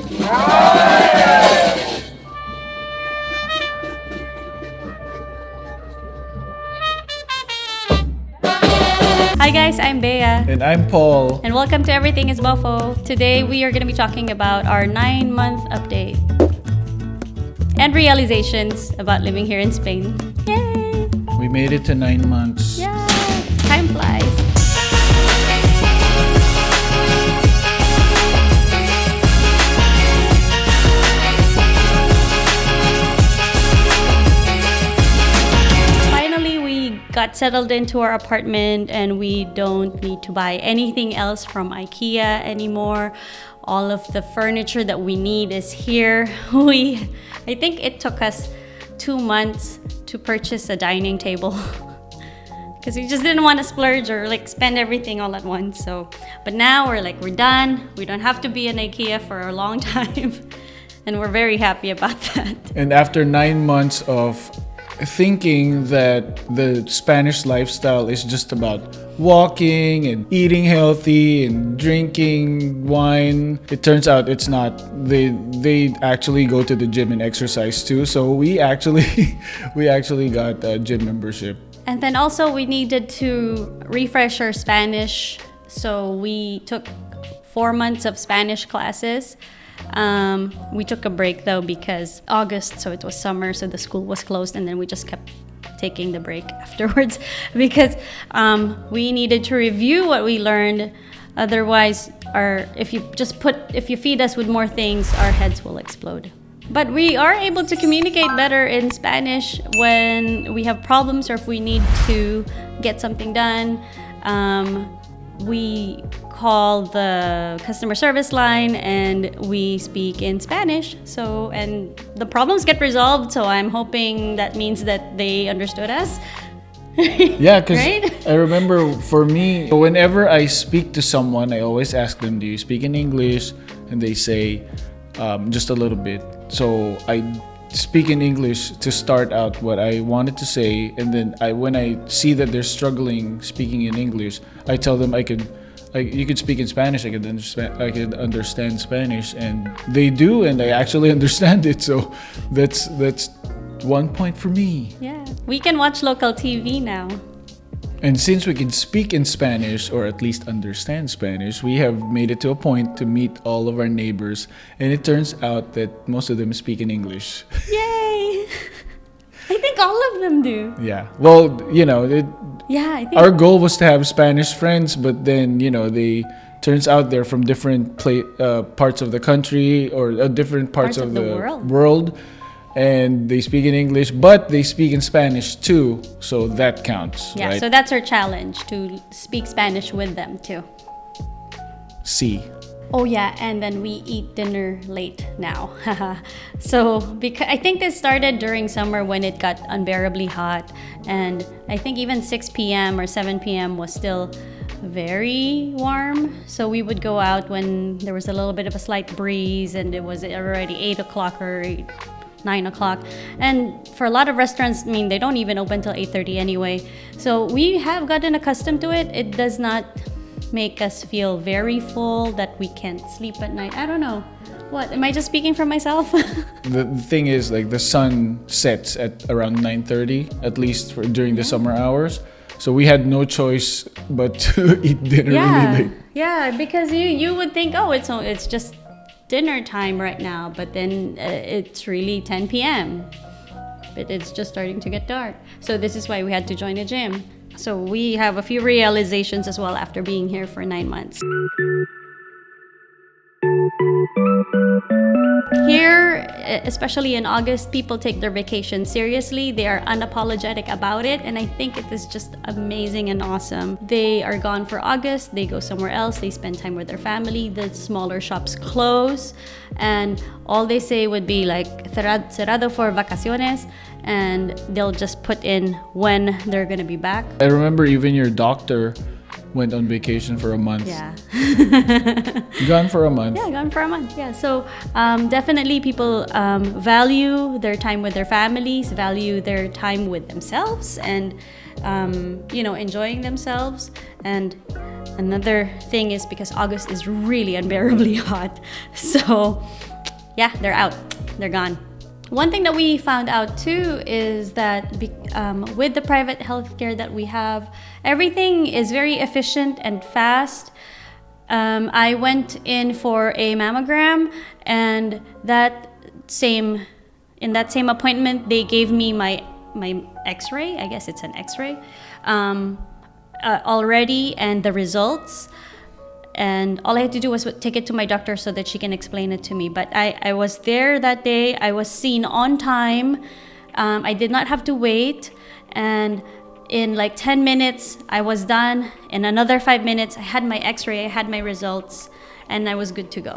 Hi guys, I'm Bea. And I'm Paul. And welcome to Everything is Boffo. Today we are going to be talking about our 9-month update and realizations about living here in Spain. Yay! We made it to 9 months. Yeah! Time flies. Got settled into our apartment and we don't need to buy anything else from IKEA anymore. All of the furniture that we need is here. I think it took us 2 months to purchase a dining table because we just didn't want to splurge or spend everything all at once. But now we're done. We don't have to be in IKEA for a long time and we're very happy about that. And after 9 months of thinking that the Spanish lifestyle is just about walking and eating healthy and drinking wine, it turns out it's not. They actually go to the gym and exercise too. So we actually got a gym membership. And then also we needed to refresh our Spanish. So we took 4 months of Spanish classes. We took a break though because August, so it was summer, so the school was closed, and then we just kept taking the break afterwards because we needed to review what we learned. Otherwise, if you feed us with more things, our heads will explode. But we are able to communicate better in Spanish when we have problems or if we need to get something done. We call the customer service line and we speak in Spanish. And the problems get resolved. So I'm hoping that means that they understood us. Yeah, because right? I remember for me, whenever I speak to someone, I always ask them, do you speak in English? And they say just a little bit. So I speak in English to start out what I wanted to say, and then when I see that they're struggling speaking in English, I tell them you could speak in Spanish. I could understand Spanish, and they do, and I actually understand it. So that's 1 point for me. Yeah, we can watch local TV now. And since we can speak in Spanish, or at least understand Spanish, we have made it to a point to meet all of our neighbors. And it turns out that most of them speak in English. Yay! I think all of them do. Yeah. Well, I think our goal was to have Spanish friends, but then, turns out they're from different parts of the country or different parts of the world. And they speak in English, but they speak in Spanish too, so that counts. Yeah, right? So that's our challenge, to speak Spanish with them too. See. Oh yeah, and then we eat dinner late now. So because I think this started during summer when it got unbearably hot, and I think even 6 p.m. or 7 p.m. was still very warm. So we would go out when there was a little bit of a slight breeze and it was already 8 o'clock or 9 o'clock. And for a lot of restaurants, they don't even open till 8:30 anyway. So we have gotten accustomed to it. It does not make us feel very full that we can't sleep at night. I don't know. What? Am I just speaking for myself? The thing is, the sun sets at around 9:30, at least during the summer hours. So we had no choice but to eat dinner really late. Yeah, because you would think, it's just dinner time right now, but then it's really 10 p.m. But it's just starting to get dark. So this is why we had to join a gym. So we have a few realizations as well after being here for 9 months. Here, especially in August, people take their vacation seriously. They are unapologetic about it, and I think it is just amazing and awesome. They are gone for August, they go somewhere else, they spend time with their family, the smaller shops close, and all they say would be cerrado for vacaciones, and they'll just put in when they're gonna be back. I remember even your doctor went on vacation for a month. Yeah. Gone for a month. Yeah, gone for a month. Yeah. So definitely people value their time with their families, value their time with themselves, and enjoying themselves. And another thing is because August is really unbearably hot. So yeah, they're out. They're gone. One thing that we found out too is that with the private healthcare that we have, everything is very efficient and fast. I went in for a mammogram, and in that same appointment, they gave me my X-ray. I guess it's an X-ray already, and the results. And all I had to do was take it to my doctor so that she can explain it to me. But I was there that day. I was seen on time. I did not have to wait. And in like 10 minutes, I was done. In another 5 minutes, I had my X-ray, I had my results, and I was good to go.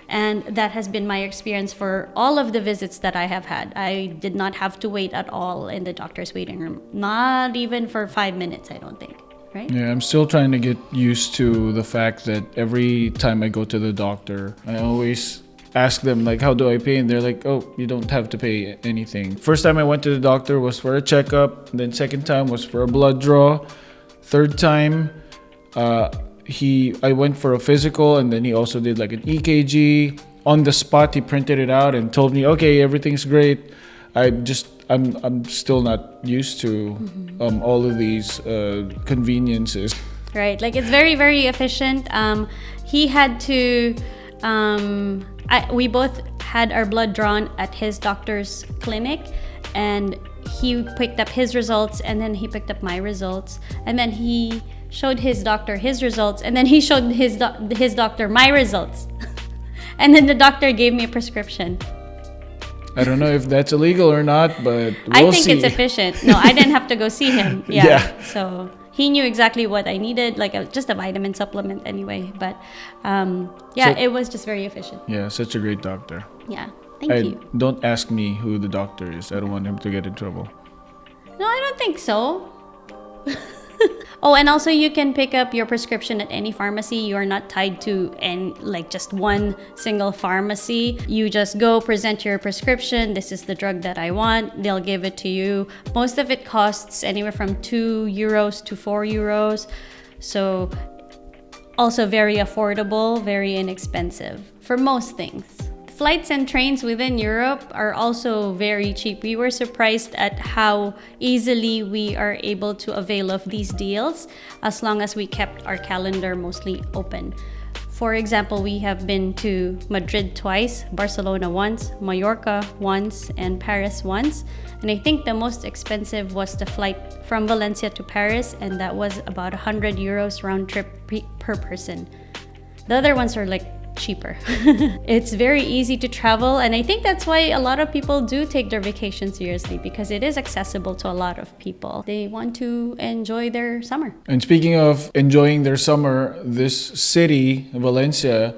And that has been my experience for all of the visits that I have had. I did not have to wait at all in the doctor's waiting room. Not even for 5 minutes, I don't think. Right? Yeah, I'm still trying to get used to the fact that every time I go to the doctor, I always ask them, like, how do I pay? And they're like, oh, you don't have to pay anything. First time I went to the doctor was for a checkup. Then second time was for a blood draw. Third time, I went for a physical, and then he also did like an EKG. On the spot, he printed it out and told me, okay, everything's great. I'm still not used to all of these conveniences. Right, like it's very, very efficient. He had to. We both had our blood drawn at his doctor's clinic, and he picked up his results, and then he picked up my results, and then he showed his doctor his results, and then he showed his doctor my results, and then the doctor gave me a prescription. I don't know if that's illegal or not, but we'll I think see. it's efficient. No, I didn't have to go see him. Yeah. So he knew exactly what I needed, like just a vitamin supplement anyway. But it was just very efficient. Yeah, such a great doctor. Yeah, thank you. Don't ask me who the doctor is. I don't want him to get in trouble. No, I don't think so. Oh, and also you can pick up your prescription at any pharmacy. You are not tied to just one single pharmacy. You just go present your prescription. This is the drug that I want. They'll give it to you. Most of it costs anywhere from €2 to €4. So also very affordable, very inexpensive for most things. Flights and trains within Europe are also very cheap. We were surprised at how easily we are able to avail of these deals as long as we kept our calendar mostly open. For example, we have been to Madrid twice, Barcelona once, Mallorca once, and Paris once. And I think the most expensive was the flight from Valencia to Paris, and that was about €100 round trip per person. The other ones are like cheaper. It's very easy to travel, and I think that's why a lot of people do take their vacation seriously, because it is accessible to a lot of people. They want to enjoy their summer. And speaking of enjoying their summer, this city, Valencia,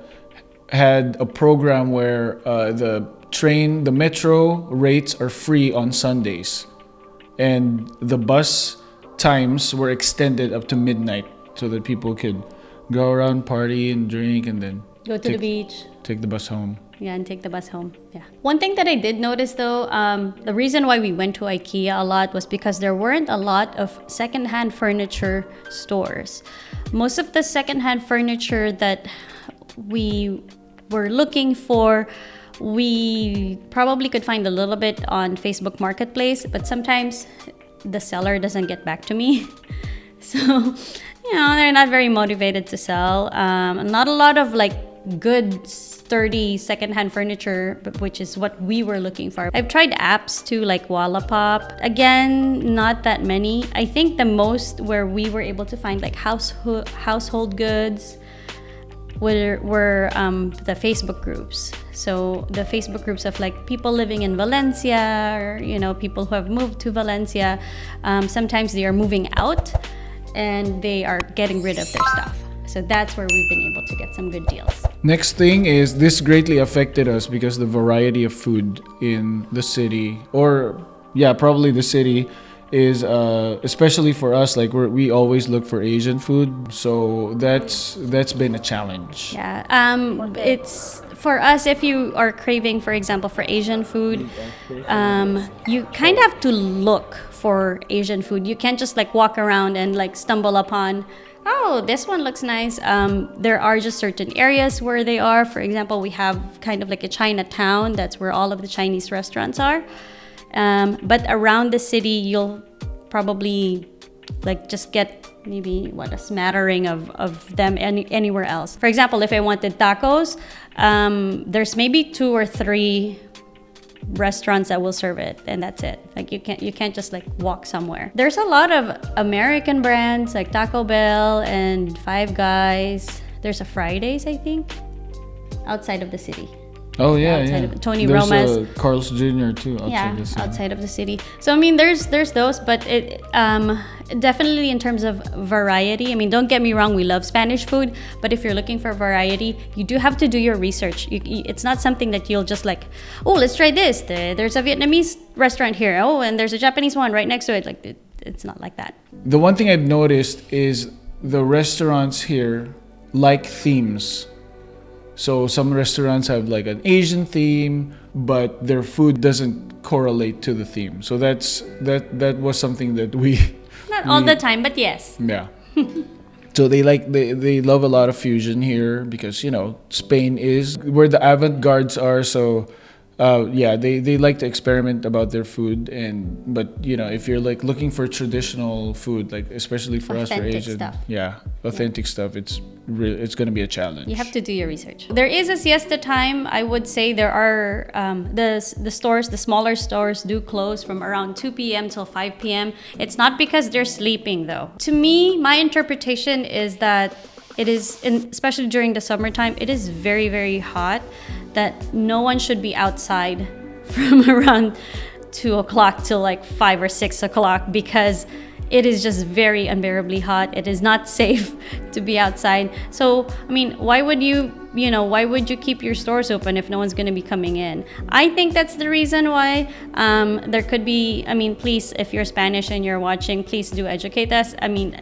had a program where the metro rates are free on Sundays, and the bus times were extended up to midnight so that people could go around, party and drink, and then go to the beach, take the bus home. Yeah, and take the bus home. Yeah. One thing that I did notice though, the reason why we went to IKEA a lot was because there weren't a lot of secondhand furniture stores. Most of the secondhand furniture that we were looking for, we probably could find a little bit on Facebook Marketplace, but sometimes the seller doesn't get back to me. So, they're not very motivated to sell. Not a lot of good sturdy secondhand furniture, which is what we were looking for. I've tried apps too, like Wallapop. Again, not that many. I think the most where we were able to find household goods were the Facebook groups. So the Facebook groups of people living in Valencia, or people who have moved to Valencia. Sometimes they are moving out and they are getting rid of their stuff. So that's where we've been able to get some good deals. Next thing is, this greatly affected us because the variety of food in the city, probably the city, is especially for us, we always look for Asian food. So that's been a challenge. Yeah, it's for us, if you are craving, for example, for Asian food, you kind of have to look for Asian food. You can't just walk around and stumble upon oh, this one looks nice. There are just certain areas where they are. For example, we have kind of like a Chinatown. That's where all of the Chinese restaurants are. But around the city, you'll probably like just get maybe a smattering of them anywhere else. For example, if I wanted tacos, there's maybe 2 or 3 restaurants that will serve it, and that's it. Like you can't just like walk somewhere. There's a lot of American brands like Taco Bell and Five Guys. There's a Fridays, I think, outside of the city. Oh yeah, outside yeah. of Tony There's Roma's. Carl's Jr. too outside Yeah, the city. outside of the city. So I mean, there's those, but it definitely in terms of variety. I mean, don't get me wrong, we love Spanish food, but if you're looking for variety, you do have to do your research. It's not something that you'll just like, oh, let's try this. There's a Vietnamese restaurant here. Oh, and there's a Japanese one right next to it. Like it's not like that. The one thing I've noticed is the restaurants here like themes. So some restaurants have like an Asian theme, but their food doesn't correlate to the theme. So that was something that Not all the time, but yes. yeah. So they love a lot of fusion here because Spain is where the avant-gardes are. So they like to experiment about their food, but if you're like looking for traditional food, like especially for us, for Authentic Asian, stuff. authentic stuff, it's going to be a challenge. You have to do your research. There is a siesta time. I would say there are the stores, the smaller stores do close from around 2 p.m. till 5 p.m. It's not because they're sleeping though. To me, my interpretation is that it is, especially during the summertime, it is very, very hot, that no one should be outside from around 2 o'clock till like 5 or 6 o'clock because it is just very unbearably hot. It is not safe to be outside. So, I mean, why would you keep your stores open if no one's going to be coming in? I think that's the reason why. There could be, I mean, please, if you're Spanish and you're watching, please do educate us. I mean,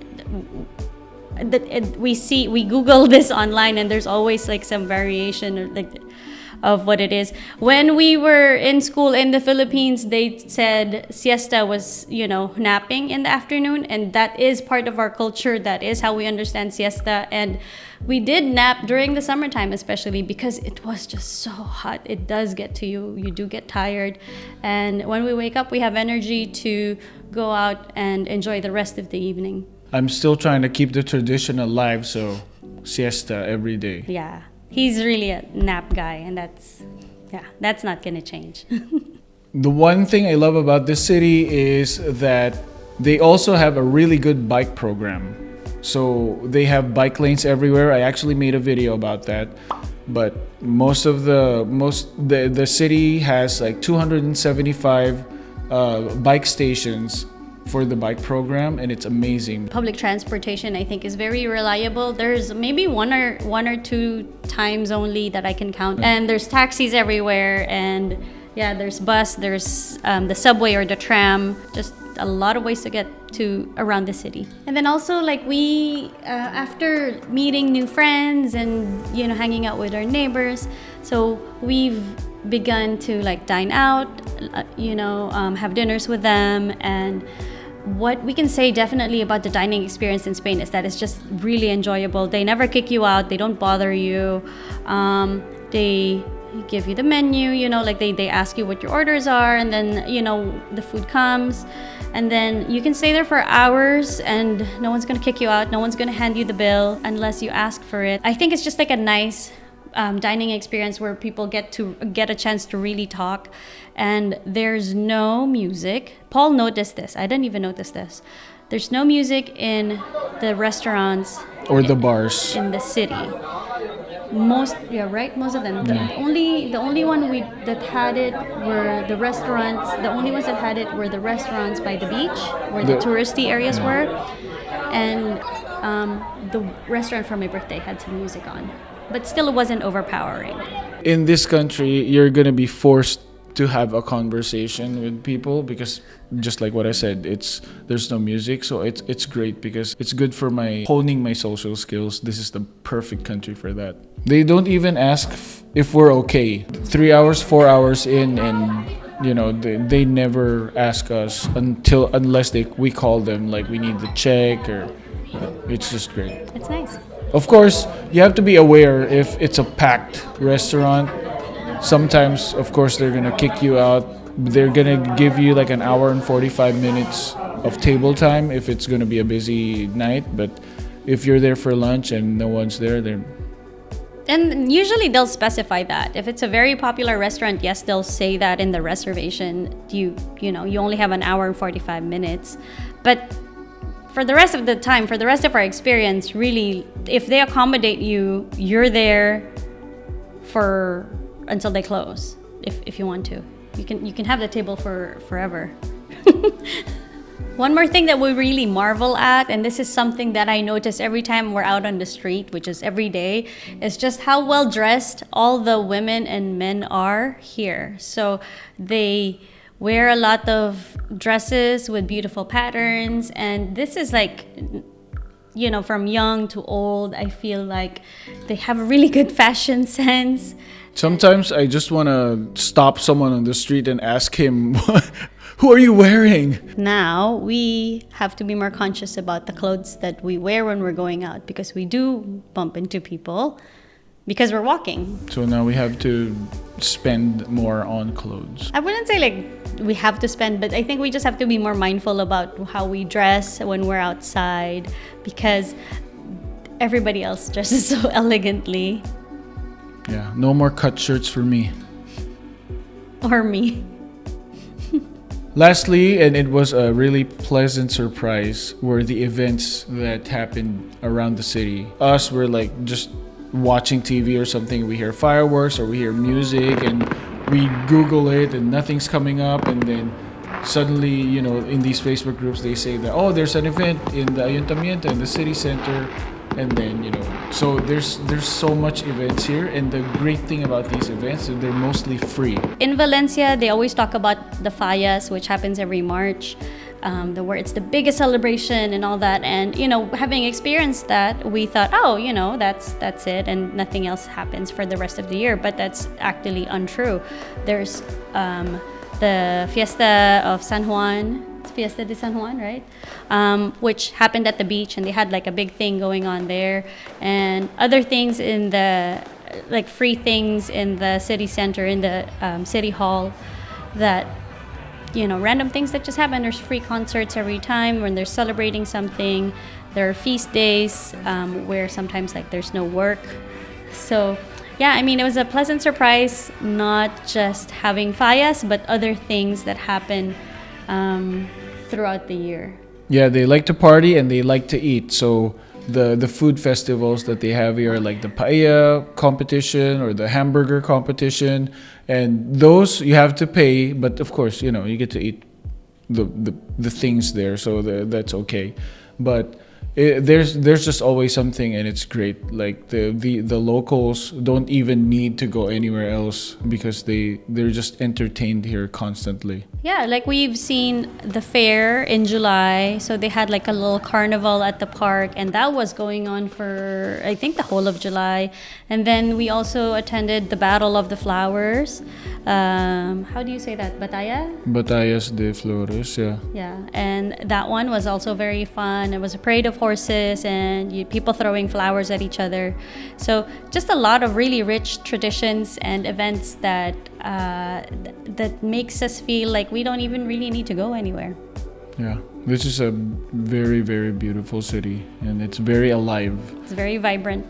we Google this online and there's always like some variation or like of what it is. When we were in school in the Philippines, they said siesta was, napping in the afternoon, and that is part of our culture. That is how we understand siesta. And we did nap during the summertime, especially because it was just so hot. It does get to you. You do get tired. And when we wake up, we have energy to go out and enjoy the rest of the evening. I'm still trying to keep the tradition alive, so siesta every day. Yeah. He's really a nap guy, and that's not gonna change. The one thing I love about this city is that they also have a really good bike program. So they have bike lanes everywhere. I actually made a video about that. But the city has like 275 bike stations for the bike program, and it's amazing. Public transportation, I think, is very reliable. There's maybe one or two times only that I can count, and there's taxis everywhere, and there's bus, there's the subway or the tram, just a lot of ways to get to around the city. And then also like we after meeting new friends and hanging out with our neighbors, so we've begun to like dine out, have dinners with them. And what we can say definitely about the dining experience in Spain is that it's just really enjoyable. They never kick you out. They don't bother you. They give you the menu, like they ask you what your orders are, and then, the food comes, and then you can stay there for hours and no one's going to kick you out. No one's going to hand you the bill unless you ask for it. I think it's just like a nice dining experience where people get a chance to really talk, and there's no music. Paul noticed this. I didn't even notice this. There's no music in the restaurants or the bars in the city. Most of them. The only one that had it were the restaurants. The only ones that had it were the restaurants by the beach, where the touristy areas were, and the restaurant for my birthday had some music on. But still, it wasn't overpowering. In this country, you're gonna be forced to have a conversation with people because, just like what I said, there's no music, so it's great because it's good for honing my social skills. This is the perfect country for that. They don't even ask if we're okay. 3 hours, 4 hours in, and they never ask us unless we call them, like we need to check or It's just great. It's nice. Of course, you have to be aware if it's a packed restaurant. Sometimes, of course, they're gonna kick you out. They're gonna give you like an hour and 45 minutes of table time if it's gonna be a busy night. But if you're there for lunch and no one's there, then And usually they'll specify that. If it's a very popular restaurant, yes, they'll say that in the reservation. You only have an hour and 45 minutes. But for the rest of the time, for the rest of our experience, really, if they accommodate you, you're there for until they close. If you want to, you can have the table for forever. One more thing that we really marvel at, and this is something that I notice every time we're out on the street, which is every day, is just how well dressed all the women and men are here. So they wear a lot of dresses with beautiful patterns, and this is like, from young to old, I feel like they have a really good fashion sense. sometimes I just want to stop someone on the street and ask him, who are you wearing? Now we have to be more conscious about the clothes that we wear when we're going out, because we do bump into people because we're walking. So now we have to spend more on clothes. I wouldn't say like we have to spend, but I think we just have to be more mindful about how we dress when we're outside, because everybody else dresses so elegantly. Yeah, no more cut shirts for me. Or me. Lastly, and it was a really pleasant surprise, were the events that happened around the city. Us, we're like just watching TV or something, we hear fireworks or we hear music and we Google it and nothing's coming up, and then suddenly, in these Facebook groups they say that, oh, there's an event in the Ayuntamiento, in the city center, and then, so there's so much events here, and the great thing about these events is they're mostly free. In Valencia, they always talk about the Fallas, which happens every March, where it's the biggest celebration and all that. And having experienced that, we thought, oh, that's it, and nothing else happens for the rest of the year. But that's actually untrue. There's the Fiesta of San Juan. Fiesta de San Juan, right? Which happened at the beach, and they had like a big thing going on there, and other things in the like free things in the city center, in the city hall, that random things that just happen. There's free concerts every time when they're celebrating something. There are feast days where sometimes like there's no work. So yeah, I mean, it was a pleasant surprise, not just having fallas, but other things that happen throughout the year. Yeah, they like to party and they like to eat. So the food festivals that they have here are like the paella competition or the hamburger competition, and those you have to pay, but of course, you get to eat the things there, so that's okay. But there's just always something, and it's great. Like the locals don't even need to go anywhere else because they're just entertained here constantly. Yeah, like we've seen the fair in July, so they had like a little carnival at the park, and that was going on for I think the whole of July. And then we also attended the Battle of the Flowers. How do you say that? Batalla? Batallas de Flores, yeah. Yeah, and that one was also very fun. It was a parade of horses and people throwing flowers at each other. So just a lot of really rich traditions and events that makes us feel like we don't even really need to go anywhere. Yeah, this is a very, very beautiful city, and it's very alive. It's very vibrant.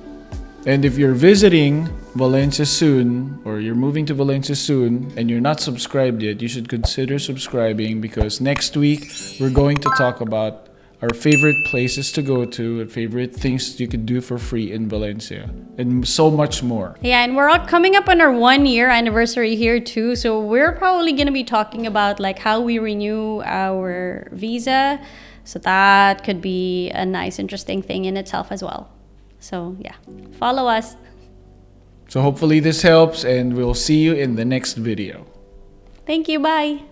And if you're visiting Valencia soon, or you're moving to Valencia soon, and you're not subscribed yet, you should consider subscribing, because next week we're going to talk about our favorite places to go to, and favorite things you could do for free in Valencia, and so much more. Yeah, and we're all coming up on our 1-year anniversary here too, so we're probably going to be talking about like how we renew our visa. So that could be a nice, interesting thing in itself as well. So yeah, follow us. So hopefully this helps, and we'll see you in the next video. Thank you. Bye.